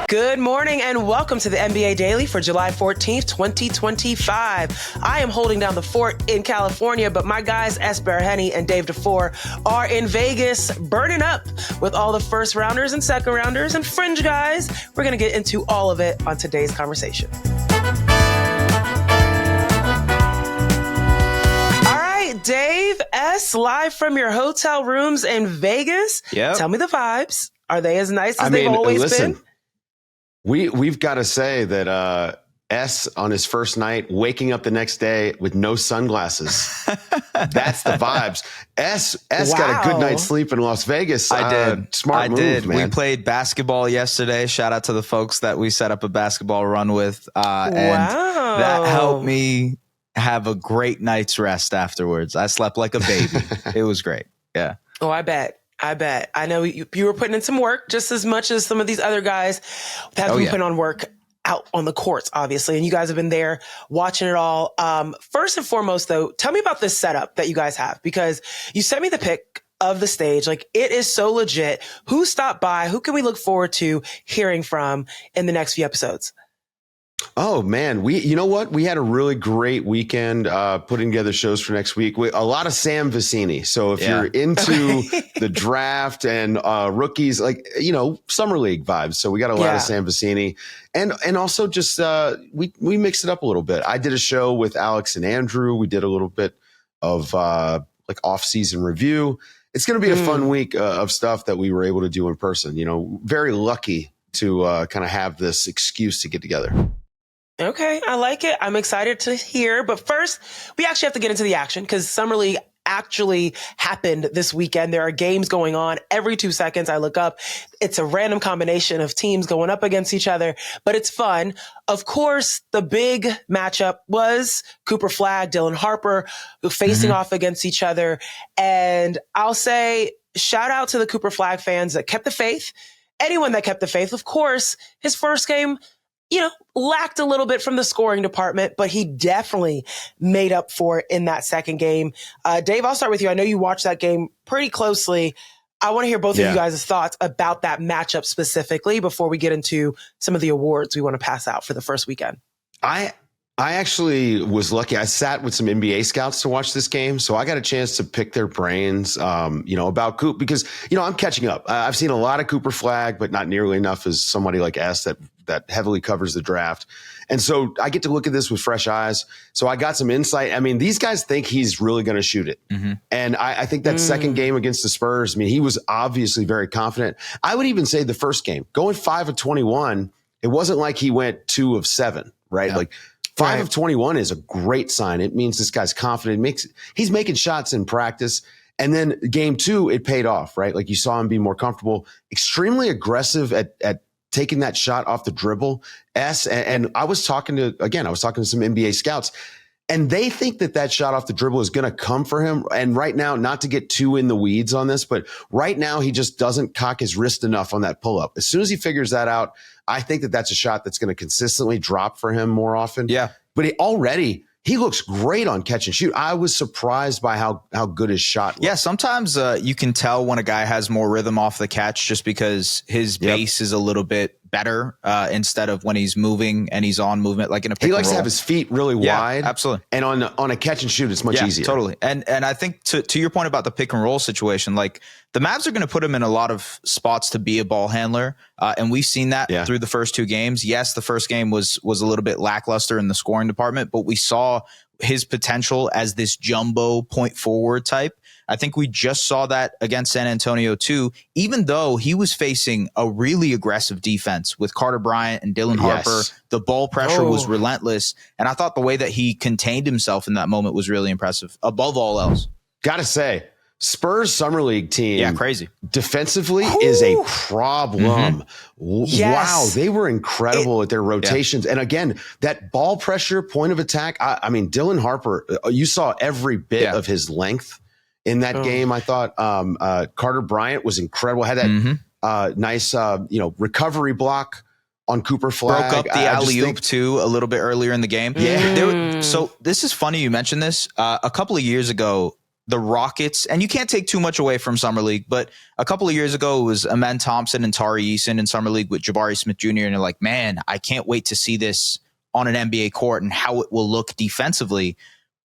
Good morning and welcome to the NBA Daily for July 14th, 2025. I am holding down the fort in California, but my guys Es Baraheni and DuFour are in Vegas burning up with all the first rounders and second rounders and Fringe guys. We're going to get into all of it on today's conversation. All right, Dave, S, live from your hotel rooms in Vegas. Yep. Tell me the vibes. Are they as nice as they've always been? We've got to say that S on his first night, waking up the next day with no sunglasses. That's the vibes. S got a good night's sleep in Las Vegas. I did. Smart move, man. We played basketball yesterday. Shout out to the folks that we set up a basketball run with. And that helped me have a great night's rest afterwards. I slept like a baby. It was great. Yeah. Oh, I bet. I know you were putting in some work just as much as some of these other guys have been putting on work out on the courts, obviously. And you guys have been there watching it all. First and foremost, though, tell me about this setup that you guys have, because you sent me the pic of the stage. Like, it is so legit. Who stopped by? Who can we look forward to hearing from in the next few episodes? Oh man, you know what? We had a really great weekend putting together shows for next week. A lot of Sam Vecini. So if you're into the draft and rookies, like, summer league vibes. So we got a lot of Sam Vecini, and also just we mixed it up a little bit. I did a show with Alex and Andrew. We did a little bit of like off-season review. It's going to be a fun week of stuff that we were able to do in person. Very lucky to kind of have this excuse to get together. Okay, I like it. I'm excited to hear. But first, we actually have to get into the action because Summer League actually happened this weekend. There are games going on every 2 seconds. I look up. It's a random combination of teams going up against each other, but it's fun. Of course, the big matchup was Cooper Flagg, Dylan Harper facing off against each other. And I'll say shout out to the Cooper Flagg fans that kept the faith. Anyone that kept the faith. Of course, his first game, lacked a little bit from the scoring department, but he definitely made up for it in that second game. Dave, I'll start with you. I know you watched that game pretty closely. I want to hear both of you guys' thoughts about that matchup specifically before we get into some of the awards we want to pass out for the first weekend. I actually was lucky. I sat with some NBA scouts to watch this game, so I got a chance to pick their brains, about Coop, because, I'm catching up. I've seen a lot of Cooper Flagg, but not nearly enough as somebody like S that heavily covers the draft. And so I get to look at this with fresh eyes. So I got some insight. I mean, these guys think he's really going to shoot it. And I think that second game against the Spurs, he was obviously very confident. I would even say the first game, going 5 of 21, it wasn't like he went 2 of 7, right? Yeah. Like 5 of 21 is a great sign. It means this guy's confident. He's making shots in practice. And then game 2, it paid off, right? Like you saw him be more comfortable, extremely aggressive at taking that shot off the dribble. And I was talking to some NBA scouts, and they think that shot off the dribble is going to come for him. And right now, not to get too in the weeds on this, but right now he just doesn't cock his wrist enough on that pull up. As soon as he figures that out, I think that's a shot that's going to consistently drop for him more often. Yeah. But he looks great on catch and shoot. I was surprised by how good his shot looked. Yeah, sometimes you can tell when a guy has more rhythm off the catch just because his base is a little bit better instead of when he's moving and he's on movement, like in a pick and roll. He likes to have his feet really wide. Absolutely. And on a catch and shoot, it's much easier. Totally. And I think to your point about the pick and roll situation, like the Mavs are going to put him in a lot of spots to be a ball handler. And we've seen that through the first 2 games. Yes, the first game was a little bit lackluster in the scoring department, but we saw his potential as this jumbo point forward type. I think we just saw that against San Antonio too, even though he was facing a really aggressive defense with Carter Bryant and Dylan Harper. The ball pressure was relentless. And I thought the way that he contained himself in that moment was really impressive, above all else. Gotta say, Spurs Summer League team, crazy defensively is a problem. Wow, they were incredible at their rotations. And again, that ball pressure, point of attack. I mean, Dylan Harper, you saw every bit of his length in that game. I thought Carter Bryant was incredible. Had that nice, recovery block on Cooper Flagg. Broke up the alley-oop too a little bit earlier in the game. Yeah. So this is funny you mentioned this. A couple of years ago, the Rockets, and you can't take too much away from Summer League, but a couple of years ago, it was Amen Thompson and Tari Eason in Summer League with Jabari Smith Jr., and you're like, man, I can't wait to see this on an NBA court and how it will look defensively.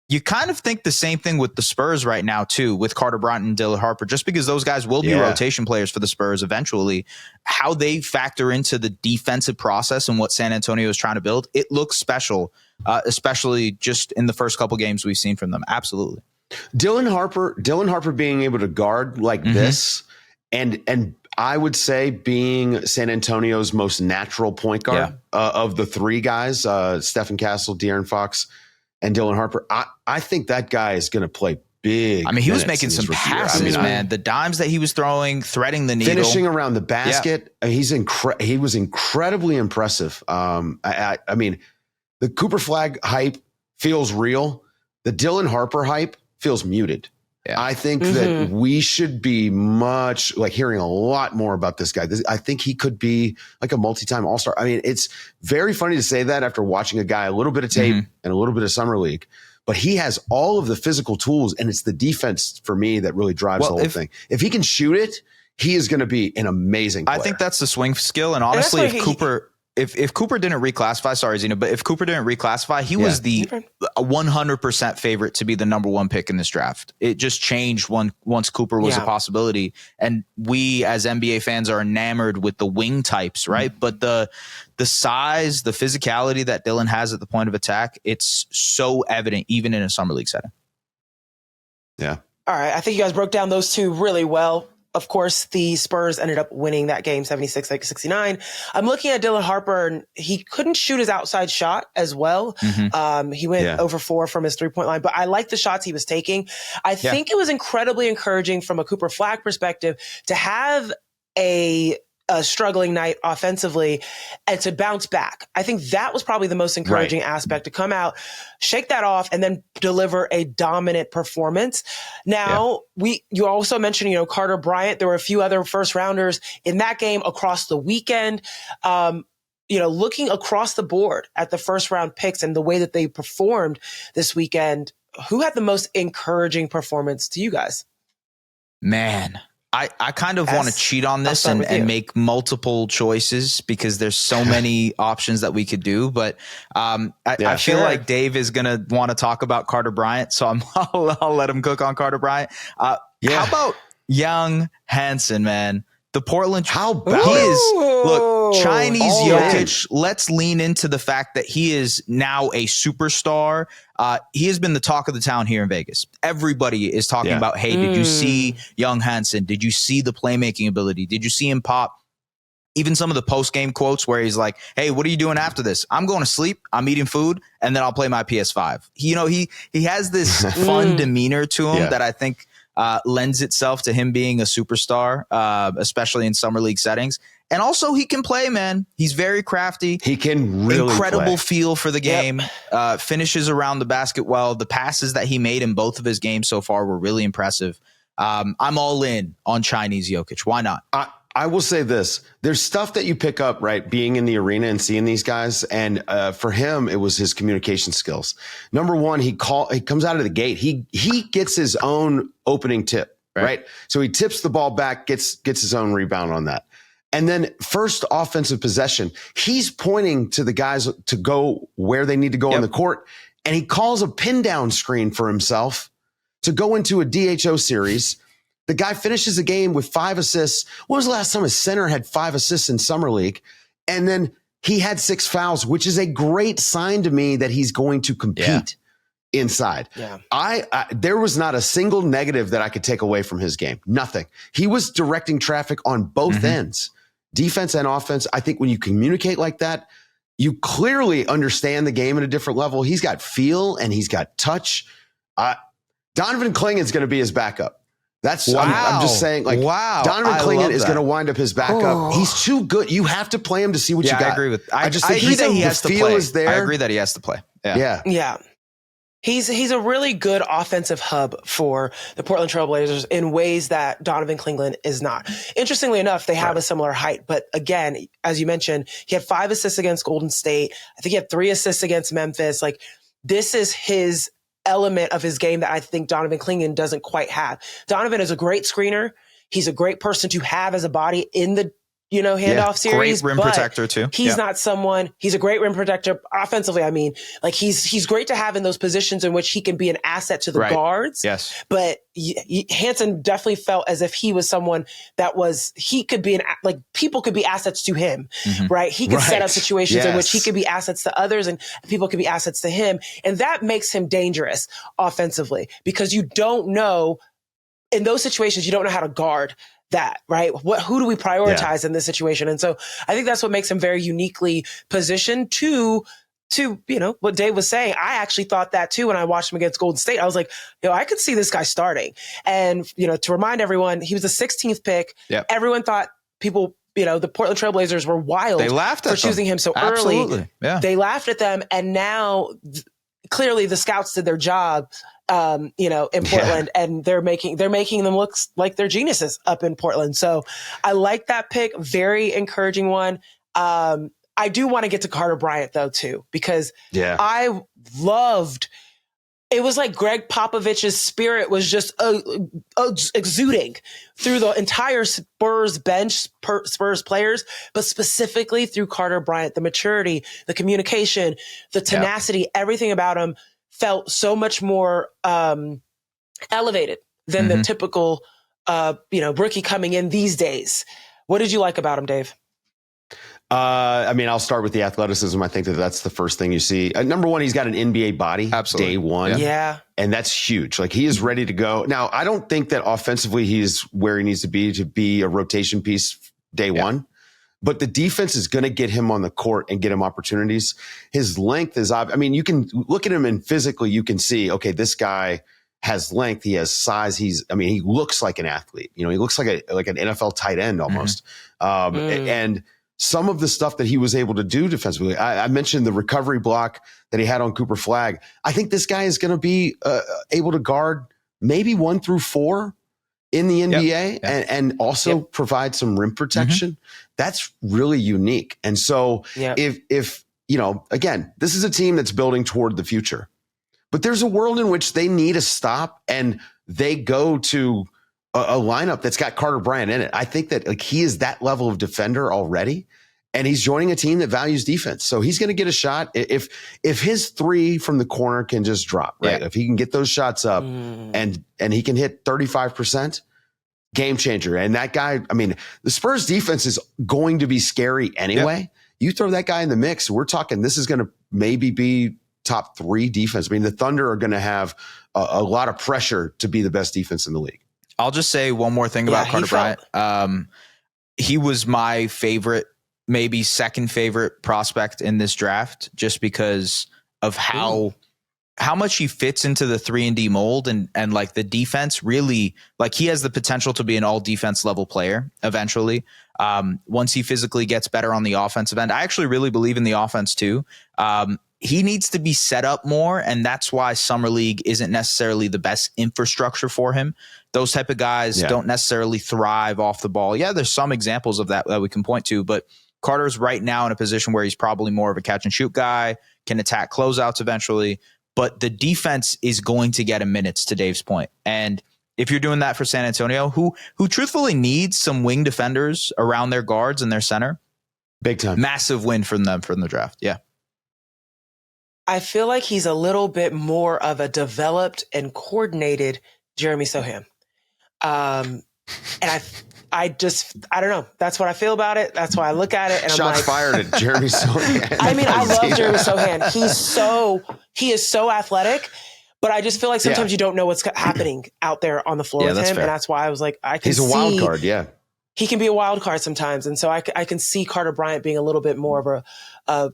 You kind of think the same thing with the Spurs right now, too, with Carter Bryant and Dylan Harper, just because those guys will be rotation players for the Spurs eventually. How they factor into the defensive process and what San Antonio is trying to build, it looks special, especially just in the first couple games we've seen from them. Absolutely. Dylan Harper being able to guard like this, and I would say being San Antonio's most natural point guard of the three guys, Stephen Castle, De'Aaron Fox, and Dylan Harper. I think that guy is going to play big. I mean, he was making some passes, man. The dimes that he was throwing, threading the needle, finishing around the basket. Yeah. He was incredibly impressive. I mean, the Cooper Flagg hype feels real. The Dylan Harper hype feels muted. Yeah. I think that we should be much like hearing a lot more about this guy. I think he could be like a multi-time all-star. I mean, it's very funny to say that after watching a guy, a little bit of tape and a little bit of summer league, but he has all of the physical tools, and it's the defense for me that really drives the whole thing. If he can shoot it, he is going to be an amazing player. I think that's the swing skill. And honestly, if Cooper didn't reclassify, sorry, Zena, but if Cooper didn't reclassify, he was the 100% favorite to be the number one pick in this draft. It just changed once Cooper was a possibility. And we as NBA fans are enamored with the wing types, right? But the size, the physicality that Dylan has at the point of attack, it's so evident even in a summer league setting. Yeah. All right. I think you guys broke down those two really well. Of course, the Spurs ended up winning that game 76-69. I'm looking at Dylan Harper, and he couldn't shoot his outside shot as well. He went over 4 from his three-point line, but I like the shots he was taking. I think it was incredibly encouraging from a Cooper Flagg perspective to have a struggling night offensively and to bounce back. I think that was probably the most encouraging aspect, to come out, shake that off, and then deliver a dominant performance. Now, you also mentioned, Carter Bryant. There were a few other first rounders in that game across the weekend. Looking across the board at the first round picks and the way that they performed this weekend, who had the most encouraging performance to you guys? Man, I kind of want to cheat on this and make multiple choices because there's so many options that we could do. But I feel like Dave is going to want to talk about Carter Bryant. So I'll let him cook on Carter Bryant. How about young Hansen, man? The Portland. How about look, Chinese Jokic. Let's lean into the fact that he is now a superstar. He has been the talk of the town here in Vegas. Everybody is talking about, hey, did you see young Hansen? Did you see the playmaking ability? Did you see him pop? Even some of the post-game quotes where he's like, hey, what are you doing after this? I'm going to sleep. I'm eating food, and then I'll play my PS5. He has this fun demeanor to him that I think lends itself to him being a superstar, especially in summer league settings. And also he can play, man. He's very crafty. He can really incredible feel for the game, finishes around the basket well. The passes that he made in both of his games so far were really impressive. I'm all in on Chinese Jokic. Why not? I will say this. There's stuff that you pick up, right, being in the arena and seeing these guys. And for him, it was his communication skills. Number one, he comes out of the gate. He gets his own opening tip, right? So he tips the ball back, gets his own rebound on that. And then first offensive possession, he's pointing to the guys to go where they need to go on the court. And he calls a pin down screen for himself to go into a DHO series. The guy finishes the game with 5 assists. When was the last time a center had 5 assists in summer league? And then he had 6 fouls, which is a great sign to me that he's going to compete inside. There was not a single negative that I could take away from his game. Nothing. He was directing traffic on both ends, defense and offense. I think when you communicate like that, you clearly understand the game at a different level. He's got feel and he's got touch. Donovan Clingan's going to be his backup. That's I'm just saying, like, Donovan Clingan is going to wind up his backup. He's too good. You have to play him to see what you got. I agree with. I just think agree that he has to play. Is there. I agree that he has to play. Yeah. He's a really good offensive hub for the Portland Trailblazers in ways that Donovan Clingan is not. Interestingly enough, they have a similar height, but again, as you mentioned, he had 5 assists against Golden State. I think he had 3 assists against Memphis. Like, this is his element of his game that I think Donovan Clingan doesn't quite have. Donovan is a great screener. He's a great person to have as a body in the, handoff series. Great rim protector too. He's not someone, he's a great rim protector offensively. I mean, like he's great to have in those positions in which he can be an asset to the guards. Yes. But Hansen definitely felt as if he was someone he could be people could be assets to him, right? He could set up situations in which he could be assets to others and people could be assets to him. And that makes him dangerous offensively because you don't know, in those situations, you don't know how to guard that, right? Who do we prioritize in this situation? And so I think that's what makes him very uniquely positioned to what Dave was saying. I actually thought that too when I watched him against Golden State. I was like, I could see this guy starting. And, to remind everyone, he was the 16th pick. Yep. Everyone thought the Portland Trailblazers were wild. They laughed at for choosing him so early. Yeah. They laughed at them. And now clearly the scouts did their job. In Portland, and they're making them look like they're geniuses up in Portland. So I like that pick. Very encouraging one. I do want to get to Carter Bryant though too, because I loved. It was like Greg Popovich's spirit was just exuding through the entire Spurs bench, Spurs players, but specifically through Carter Bryant. The maturity, the communication, the tenacity, everything about him felt so much more elevated than the typical, rookie coming in these days. What did you like about him, Dave? I'll start with the athleticism. I think that's the first thing you see. Number one, he's got an NBA body. Absolutely. Day one. Yeah. And that's huge. Like he is ready to go. Now, I don't think that offensively he's where he needs to be a rotation piece day one. But the defense is going to get him on the court and get him opportunities. His length is, you can look at him and physically you can see, okay, this guy has length. He has size. He looks like an athlete. He looks like an NFL tight end almost. And some of the stuff that he was able to do defensively, I mentioned the recovery block that he had on Cooper Flagg. I think this guy is going to be able to guard maybe 1 through 4 in the NBA and also provide some rim protection. That's really unique. And so if again, this is a team that's building toward the future, but there's a world in which they need a stop and they go to a lineup that's got Carter Bryant in it. I think that he is that level of defender already, and he's joining a team that values defense. So he's going to get a shot. If his 3 from the corner can just drop, right? If he can get those shots up and he can hit 35%, game changer. And that guy, the Spurs defense is going to be scary anyway. You throw that guy in the mix, we're talking, this is going to maybe be top 3 defense. The Thunder are going to have a lot of pressure to be the best defense in the league. I'll just say one more thing about Carter Bryant. He was my favorite, maybe second favorite prospect in this draft, just because of how much he fits into the 3-and-D mold and like the defense really, like he has the potential to be an all defense level player eventually. Once he physically gets better on the offensive end, I actually really believe in the offense too. He needs to be set up more, and that's why Summer League isn't necessarily the best infrastructure for him. Those type of guys don't necessarily thrive off the ball. Yeah, there's some examples of that we can point to, but Carter's right now in a position where he's probably more of a catch and shoot guy, can attack closeouts eventually, but the defense is going to get him minutes, to Dave's point. And if you're doing that for San Antonio, who truthfully needs some wing defenders around their guards and their center, big time, massive win from them from the draft. Yeah. I feel like he's a little bit more of a developed and coordinated Jeremy Sohan. And I don't know. That's what I feel about it. That's why I look at it. And Shots fired at Jeremy Sohan. I love Jeremy Sohan. He is so athletic, but I just feel like sometimes you don't know what's happening out there on the floor with him. Fair. And that's why I was like, he's a wild card. Yeah. He can be a wild card sometimes. And so I can see Carter Bryant being a little bit more of a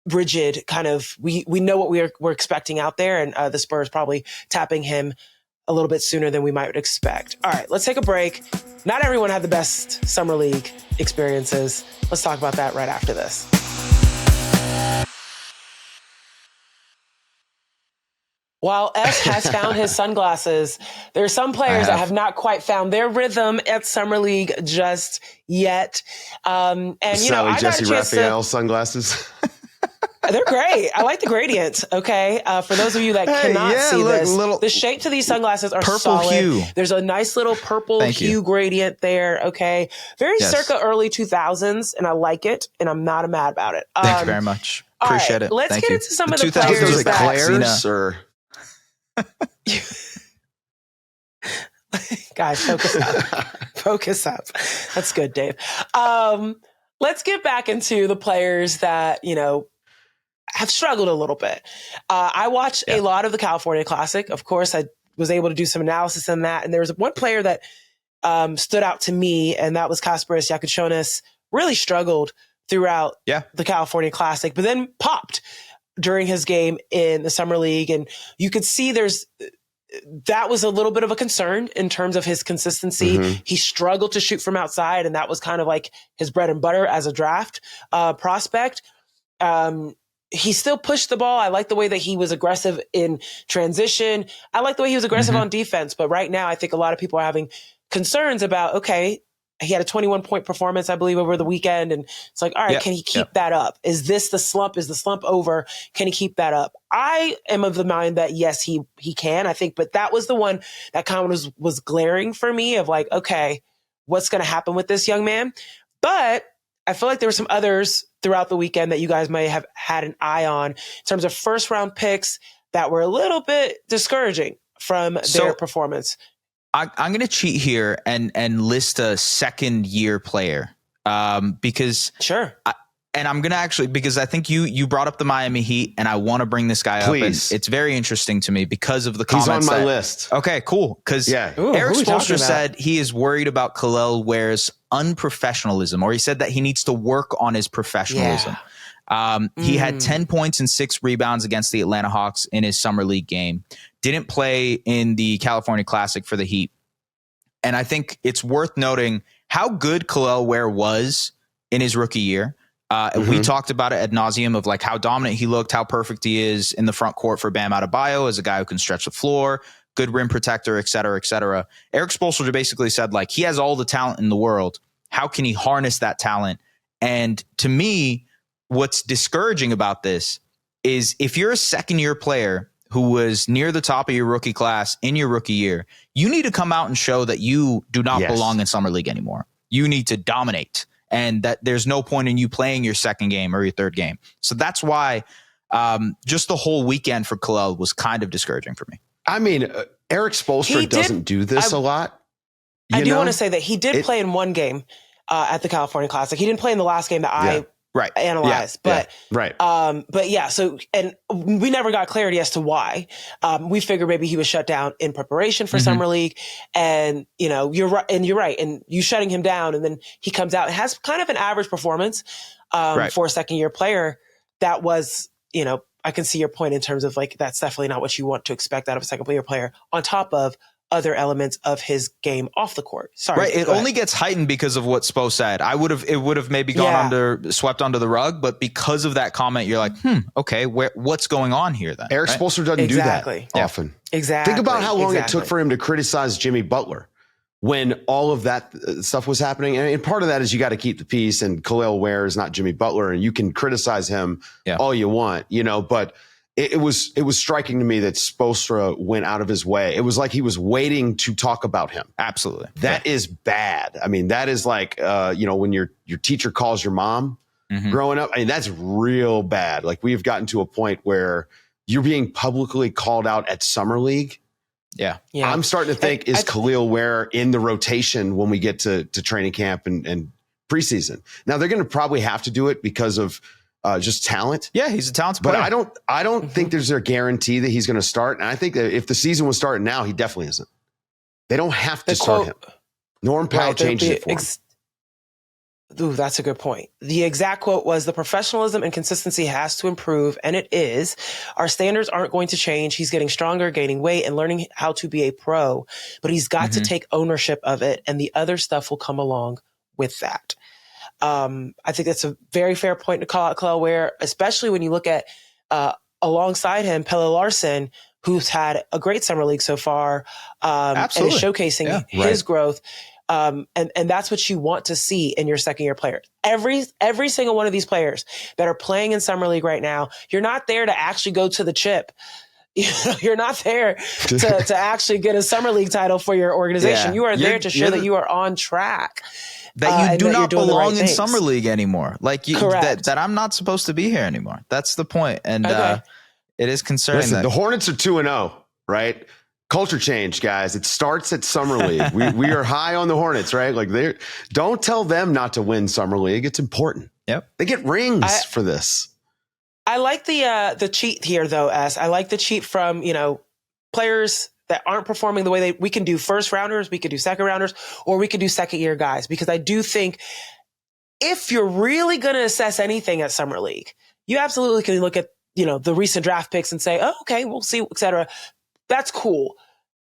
rigid kind of, we know what we're expecting out there, and the Spurs probably tapping him a little bit sooner than we might expect. All right, let's take a break. Not everyone had the best Summer League experiences. Let's talk about that right after this. While Es has found his sunglasses, there are some players that have not quite found their rhythm at Summer League just yet. And Sally Jesse Raphael sunglasses. They're great. I like the gradient. Okay. For those of you that cannot see this, the shape to these sunglasses are purple solid. hue. There's a nice little purple hue gradient there. Okay. Very circa early 2000s. And I like it. And I'm not mad about it. Thank you very much. Appreciate it. Let's Thank get you. into some of the players. Those eclairs or guys, focus up. Focus up. That's good, Dave. Let's get back into the players that, have struggled a little bit. I watched a lot of the California Classic. Of course, I was able to do some analysis on that. And there was one player that stood out to me, and that was Kasparas Jakučionis. Really struggled throughout the California Classic, but then popped during his game in the Summer League. And you could see that was a little bit of a concern in terms of his consistency. Mm-hmm. He struggled to shoot from outside, and that was kind of like his bread and butter as a draft prospect. He still pushed the ball. I like the way that he was aggressive in transition. I like the way he was aggressive on defense. But right now, I think a lot of people are having concerns about, okay, he had a 21-point performance, I believe, over the weekend. And it's like, all right, can he keep that up? Is this the slump? Is the slump over? Can he keep that up? I am of the mind that, yes, he can, I think. But that was the one that kind of was glaring for me of like, okay, what's going to happen with this young man? But I feel like there were some others throughout the weekend that you guys may have had an eye on in terms of first round picks that were a little bit discouraging from their performance. I'm going to cheat here and list a second year player because and I'm going to actually, because I think you brought up the Miami Heat and I want to bring this guy up. And it's very interesting to me because of the comments. He's on my list. Okay, cool. Because Erik Spoelstra said he is worried about Kel'El Ware's unprofessionalism, or he said that he needs to work on his professionalism. He had 10 points and 6 rebounds against the Atlanta Hawks in his Summer League game. Didn't play in the California Classic for the Heat. And I think it's worth noting how good Kel'El Ware was in his rookie year. We talked about it ad nauseum of like how dominant he looked, how perfect he is in the front court for Bam Adebayo as a guy who can stretch the floor, good rim protector, et cetera, et cetera. Erik Spoelstra basically said, like, he has all the talent in the world. How can he harness that talent? And to me, what's discouraging about this is if you're a second-year player who was near the top of your rookie class in your rookie year, you need to come out and show that you do not belong in Summer League anymore. You need to dominate, and that there's no point in you playing your second game or your third game. So that's why just the whole weekend for Kel'El was kind of discouraging for me. I mean, Erik Spoelstra doesn't do this a lot. I do want to say that he did play in one game at the California Classic. He didn't play in the last game that I analyzed, but yeah. So, and we never got clarity as to why. We figured maybe he was shut down in preparation for Summer League, and you're right. And you shutting him down, and then he comes out and has kind of an average performance for a second year player. That was, I can see your point in terms of like that's definitely not what you want to expect out of a second year player. On top of other elements of his game off the court. Sorry. Right. It only gets heightened because of what Spo said. It would have maybe gone swept under the rug, but because of that comment, you're like, okay, what's going on here then? Erik Spoelstra doesn't do that often. Exactly. Think about how long it took for him to criticize Jimmy Butler when all of that stuff was happening. And part of that is you got to keep the peace, and Kel'El Ware is not Jimmy Butler, and you can criticize him all you want, but it was striking to me that Spoelstra went out of his way. It was like he was waiting to talk about him. Absolutely. That is bad. I mean, that is like, when your teacher calls your mom growing up. I mean, that's real bad. Like, we've gotten to a point where you're being publicly called out at Summer League. Yeah. I'm starting to think, is Kel'El Ware in the rotation when we get to training camp and preseason? Now, they're going to probably have to do it because of just talent. Yeah, he's a talented player. But I don't think there's a guarantee that he's going to start. And I think that if the season was starting now, he definitely isn't. They don't have to start him. Norm Powell changes it for him. Ooh, that's a good point. The exact quote was, "The professionalism and consistency has to improve," and it is. "Our standards aren't going to change. He's getting stronger, gaining weight, and learning how to be a pro. But he's got to take ownership of it, and the other stuff will come along with that." I think that's a very fair point to call out Kel'El Ware, especially when you look at alongside him, Pelle Larsson, who's had a great Summer League so far and is showcasing his growth. And that's what you want to see in your second year player. Every single one of these players that are playing in Summer League right now, you're not there to actually go to the chip. You're not there to actually get a Summer League title for your organization. You are there to show that you are on track. That you do not belong in things. Summer League anymore. Like that I'm not supposed to be here anymore. That's the point. And it is concerning. Listen, the Hornets are 2-0, right? Culture change, guys. It starts at Summer League. We are high on the Hornets, right? Like don't tell them not to win Summer League. It's important. Yep. They get rings for this. I like the cheat here, though, Es. I like the cheat from, players that aren't performing the way we can do first rounders, we could do second rounders, or we could do second year guys. Because I do think if you're really going to assess anything at Summer League, you absolutely can look at, the recent draft picks and say, oh, okay, we'll see, et cetera. That's cool.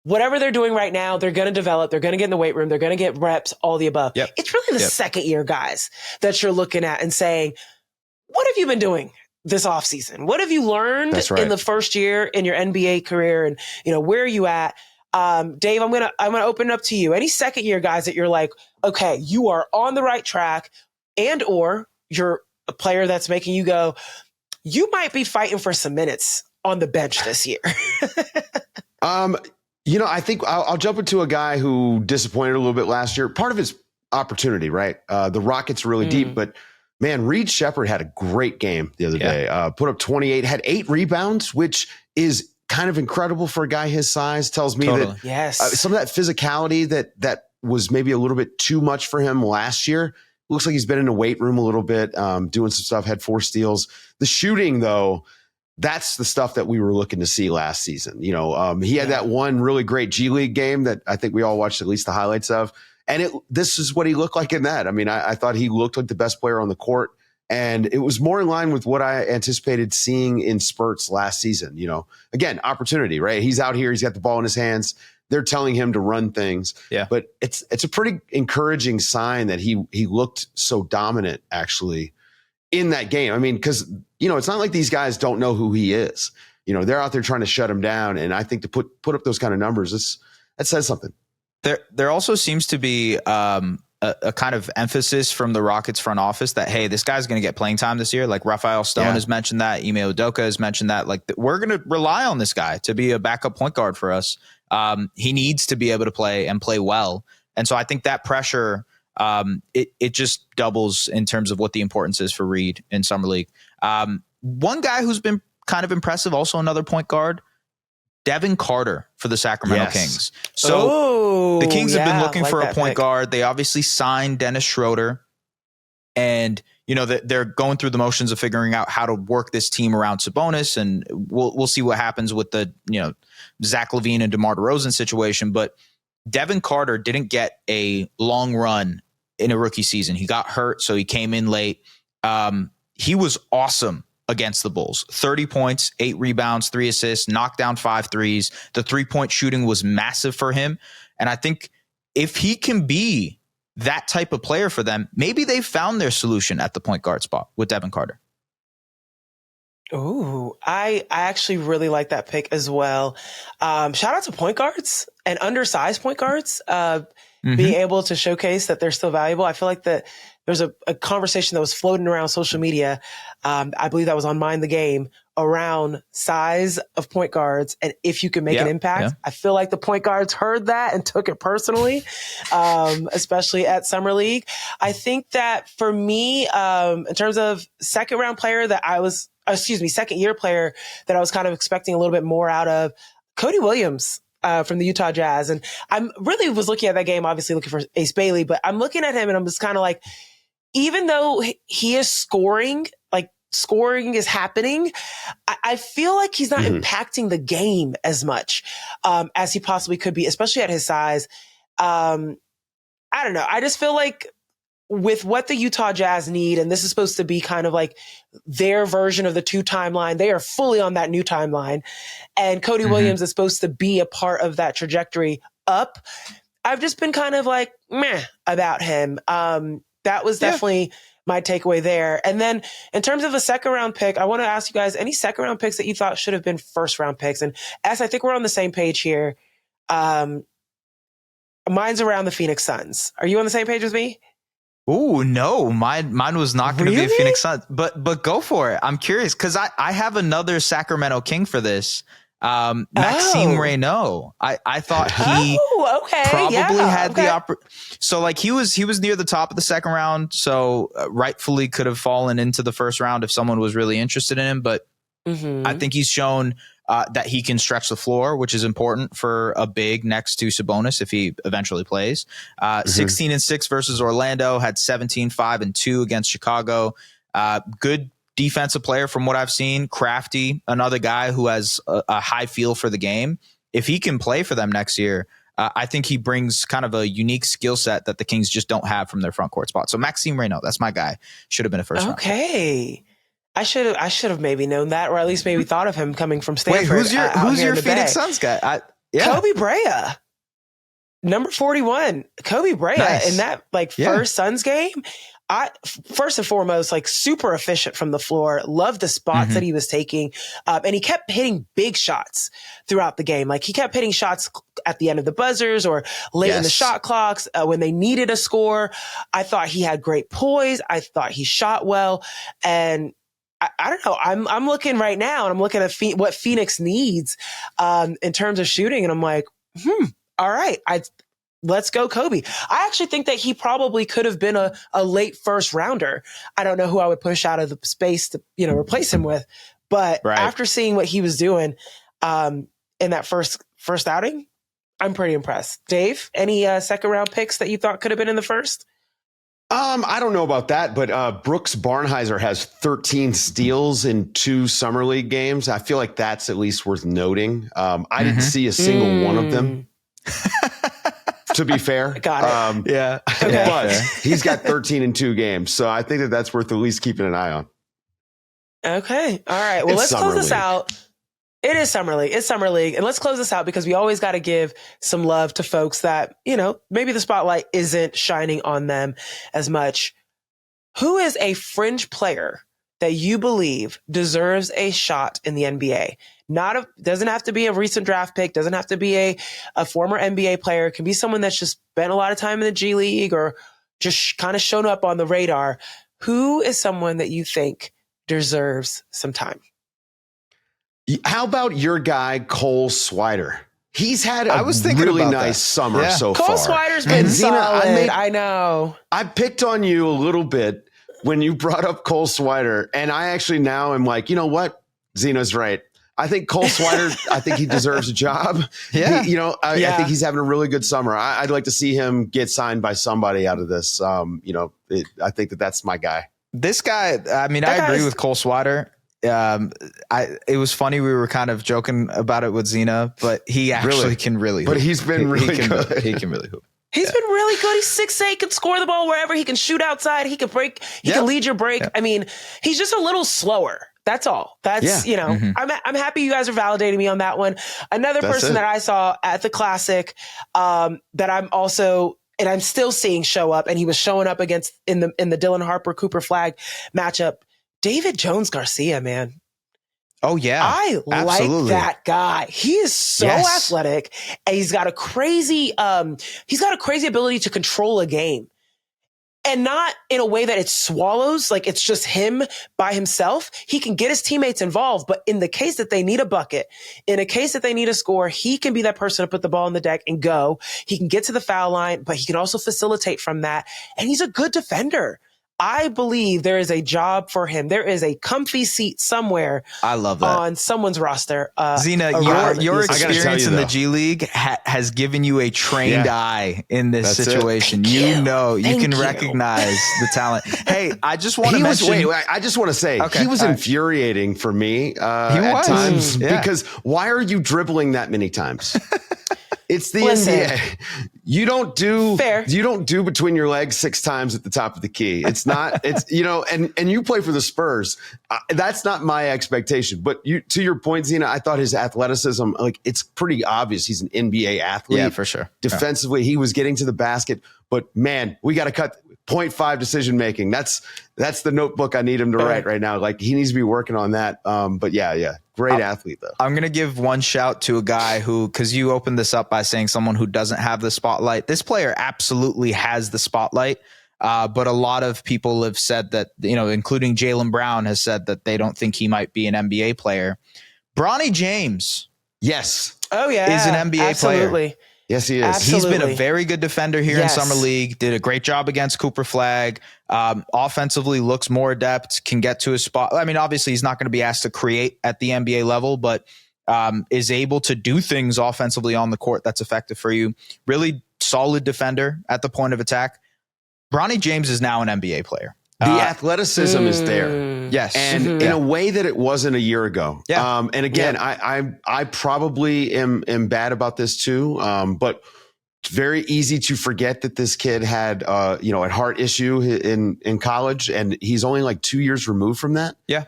Whatever they're doing right now, they're going to develop. They're going to get in the weight room. They're going to get reps, all the above. Yep. It's really the second year guys that you're looking at and saying, what have you been doing this offseason? What have you learned in the first year in your NBA career? And, where are you at? Dave, I'm going to open it up to you. Any second year guys that you're like, okay, you are on the right track, and, or you're a player that's making you go, you might be fighting for some minutes on the bench this year. I think I'll jump into a guy who disappointed a little bit last year. Part of his opportunity, right? The Rockets are really deep, but man, Reed Shephard had a great game the other day. Put up 28, had 8 rebounds, which is kind of incredible for a guy his size. Tells me that some of that physicality that was maybe a little bit too much for him last year. Looks like he's been in the weight room a little bit, doing some stuff, had 4 steals. The shooting, though, that's the stuff that we were looking to see last season. He had that one really great G League game that I think we all watched at least the highlights of. And this is what he looked like in that. I mean, I thought he looked like the best player on the court. And it was more in line with what I anticipated seeing in spurts last season. Again, opportunity, right? He's out here. He's got the ball in his hands. They're telling him to run things. Yeah. But it's a pretty encouraging sign that he looked so dominant, actually, in that game. I mean, because, it's not like these guys don't know who he is. They're out there trying to shut him down. And I think to put up those kind of numbers, that says something. There also seems to be a kind of emphasis from the Rockets front office that, hey, this guy's going to get playing time this year. Like Rafael Stone has mentioned that. Ime Udoka has mentioned that. Like, we're going to rely on this guy to be a backup point guard for us. He needs to be able to play and play well. And so I think that pressure, it just doubles in terms of what the importance is for Reed in Summer League. One guy who's been kind of impressive, also another point guard, Devon Carter for the Sacramento Kings. So the Kings have been looking for a point guard. They obviously signed Dennis Schroeder, and they're going through the motions of figuring out how to work this team around Sabonis, and we'll see what happens with the Zach LaVine and DeMar DeRozan situation. But Devon Carter didn't get a long run in a rookie season. He got hurt, so he came in late. He was awesome against the Bulls. 30 points, 8 rebounds, 3 assists, knocked down 5 threes. The 3-point shooting was massive for him. And I think if he can be that type of player for them, maybe they found their solution at the point guard spot with Devon Carter. Ooh, I actually really like that pick as well. Shout out to point guards and undersized point guards, being able to showcase that they're still valuable. I feel like that there's a conversation that was floating around social media. I believe that was on Mind the Game, around size of point guards and if you can make an impact. Yeah. I feel like the point guards heard that and took it personally, especially at Summer League. I think that for me, in terms of second year player that I was kind of expecting a little bit more out of, Cody Williams from the Utah Jazz. And I'm really was looking at that game, obviously looking for Ace Bailey, but I'm looking at him and I'm just kind of like, even though he is scoring is happening, I feel like he's not impacting the game as much as he possibly could be, especially at his size. I don't know. I just feel like with what the Utah Jazz need, and this is supposed to be kind of like their version of the 2 timeline, they are fully on that new timeline. And Cody Williams is supposed to be a part of that trajectory up. I've just been kind of like meh about him. That was definitely my takeaway there. And then in terms of a second round pick, I want to ask you guys, any second round picks that you thought should have been first round picks? And as I think we're on the same page here, Mine's around the Phoenix Suns. Are you on the same page with me? Ooh, no, mine was not going to be a Phoenix Suns, but go for it. I'm curious because I have another Sacramento King for this. Maxime Reynaud. I thought he probably had the opportunity. So like he was near the top of the second round, so rightfully could have fallen into the first round if someone was really interested in him. But I think he's shown that he can stretch the floor, which is important for a big next to Sabonis if he eventually plays. 16-6 versus Orlando, had 17-5-2 against Chicago. Good defensive player from what I've seen. Crafty, another guy who has a high feel for the game. If he can play for them next year, I think he brings kind of a unique skill set that the Kings just don't have from their front court spot. So Maxime Reynaud, that's my guy. Should have been a first round. Okay. I should have maybe known that, or at least maybe thought of him coming from Stanford. Wait, who's your Phoenix Suns guy? Kobe Bryant, number 41. Kobe Bryant in that first Suns game. First and foremost, super efficient from the floor. Loved the spots that he was taking, and he kept hitting big shots throughout the game. Like he kept hitting shots at the end of the buzzers or late in the shot clocks when they needed a score. I thought he had great poise. I thought he shot well, and I don't know. I'm looking right now and I'm looking at what Phoenix needs in terms of shooting. And I'm like, all right, let's go Kobe. I actually think that he probably could have been a late first rounder. I don't know who I would push out of the space to, replace him with. But after seeing what he was doing in that first outing, I'm pretty impressed. Dave, any second round picks that you thought could have been in the first? I don't know about that, but Brooks Barnhizer has 13 steals in 2 Summer League games. I feel like that's at least worth noting. I didn't see a single one of them, to be fair. Got it. Yeah. Okay. But he's got 13 in 2 games, so I think that's worth at least keeping an eye on. Okay. All right. Well, let's close this out. It is Summer League. It's Summer League. And let's close this out because we always got to give some love to folks that, maybe the spotlight isn't shining on them as much. Who is a fringe player that you believe deserves a shot in the NBA? Doesn't have to be a recent draft pick, doesn't have to be a former NBA player. It can be someone that's just spent a lot of time in the G League or just kind of shown up on the radar. Who is someone that you think deserves some time? How about your guy, Cole Swider? He's had a really nice summer so far. Cole Swider's been solid. I know. I picked on you a little bit when you brought up Cole Swider, and I actually now am like, you know what? Zena's right. I think Cole Swider, I think he deserves a job. Yeah. I think he's having a really good summer. I'd like to see him get signed by somebody out of this. I think that's my guy. This guy, I agree with Cole Swider. It was funny. We were kind of joking about it with Zena, but he actually can really hoop. But he's been really good. He can really hoop. He's been really good. He's 6'8", can score the ball wherever. He can shoot outside. He can break. He can lead your break. Yeah. He's just a little slower. That's all. That's, I'm happy you guys are validating me on that one. Another person that I saw at the Classic that I'm still seeing show up, and he was showing up against in the Dylan Harper Cooper Flagg matchup, David Jones Garcia, man. Oh yeah. I like that guy. He is so athletic, and he's got a crazy ability to control a game. And not in a way that it swallows, like it's just him by himself. He can get his teammates involved, but in the case that they need a bucket, in a case that they need a score, he can be that person to put the ball on the deck and go. He can get to the foul line, but he can also facilitate from that. And he's a good defender. I believe there is a job for him. There is a comfy seat somewhere. I love that on someone's roster. Zena, your experience in the G League has given you a trained eye in this situation. You can recognize the talent. Hey, I just want to mention. I just want to say he was infuriating for me at times because why are you dribbling that many times? It's the NBA. You don't do between your legs 6 times at the top of the key. It's not, and you play for the Spurs. That's not my expectation. But to your point, Zena, I thought his athleticism, it's pretty obvious. He's an NBA athlete. Yeah, for sure. Defensively, he was getting to the basket, but man, we got to cut 0.5 decision making. That's the notebook I need him to write right now. He needs to be working on that. But yeah. Great athlete, though. I'm going to give one shout to a guy who, because you opened this up by saying someone who doesn't have the spotlight. This player absolutely has the spotlight, but a lot of people have said that, including Jaylen Brown has said that they don't think he might be an NBA player. Bronny James. Yes. Oh, yeah. Is an NBA player. Yes, he is. Absolutely. He's been a very good defender here in Summer League. Did a great job against Cooper Flagg. Offensively looks more adept, can get to his spot. I mean, obviously he's not going to be asked to create at the NBA level, but is able to do things offensively on the court that's effective for you. Really solid defender at the point of attack. Bronny James is now an NBA player. The athleticism is there. Yes. And in a way that it wasn't a year ago. Yeah. And again, I probably am bad about this too. But it's very easy to forget that this kid had, a heart issue in college, and he's only like 2 years removed from that. Yeah.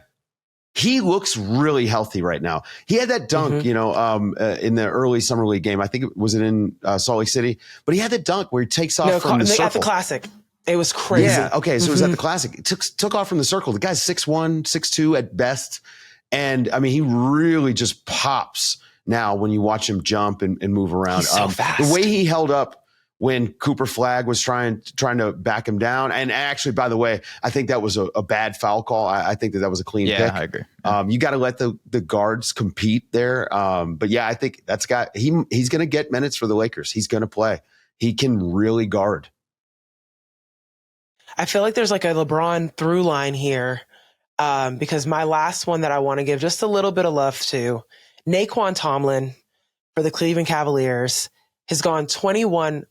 He looks really healthy right now. He had that dunk, in the early Summer League game. I think it was in Salt Lake City, but he had that dunk where he takes off from the circle. At the Classic. It was crazy. Yeah. Okay. So it was at the Classic. It took off from the circle. The guy's 6'1", 6'2" at best. And I mean, he really just pops now when you watch him jump and move around. He's so fast. The way he held up when Cooper Flagg was trying to back him down. And actually, by the way, I think that was a bad foul call. I think that was a clean pick. I agree. You got to let the guards compete there. But yeah, I think he's going to get minutes for the Lakers. He's going to play. He can really guard. I feel like there's like a LeBron through line here, because my last one that I want to give just a little bit of love to, Nae'Qwan Tomlin for the Cleveland Cavaliers has gone 21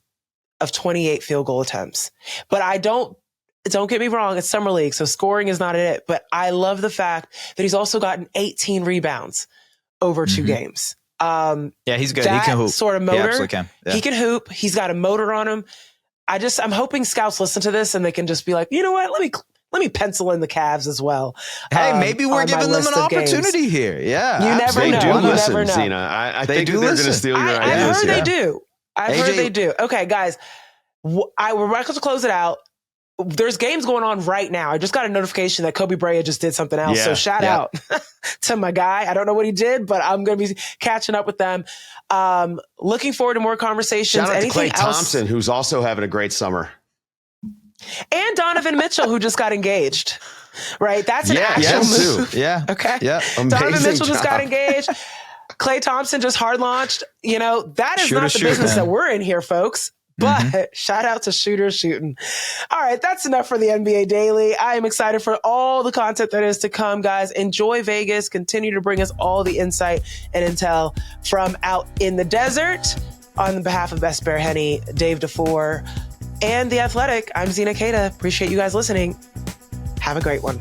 of 28 field goal attempts. But don't get me wrong, it's Summer League, so scoring is not it. But I love the fact that he's also gotten 18 rebounds over 2 games. He's good. He can hoop. Sort of motor. He absolutely can. Yeah. He can hoop. He's got a motor on him. I'm hoping scouts listen to this and they can just be like, you know what? Let me pencil in the Cavs as well. Hey, maybe we're giving them an opportunity here. Yeah. You never know. They do listen, never know. Zena. I think they're going to steal your ideas. I've heard they do. I've heard they do. Okay, guys, we're about to close it out. There's games going on right now. I just got a notification that Kobe Bryant just did something else. So shout out to my guy. I don't know what he did, but I'm going to be catching up with them. Looking forward to more conversations. Shout out to Anything Klay Thompson, who's also having a great summer. And Donovan Mitchell, who just got engaged. Right? That's an actual move. Too. Yeah. Okay. Yeah. Donovan Mitchell just got engaged. Klay Thompson just hard launched. That is not the business that we're in here, folks. But shout out to shooters shooting. All right, that's enough for the NBA Daily. I am excited for all the content that is to come, guys. Enjoy Vegas. Continue to bring us all the insight and intel from out in the desert. On behalf of Es Baraheni, Dave DuFour, and The Athletic, I'm Zena Keita. Appreciate you guys listening. Have a great one.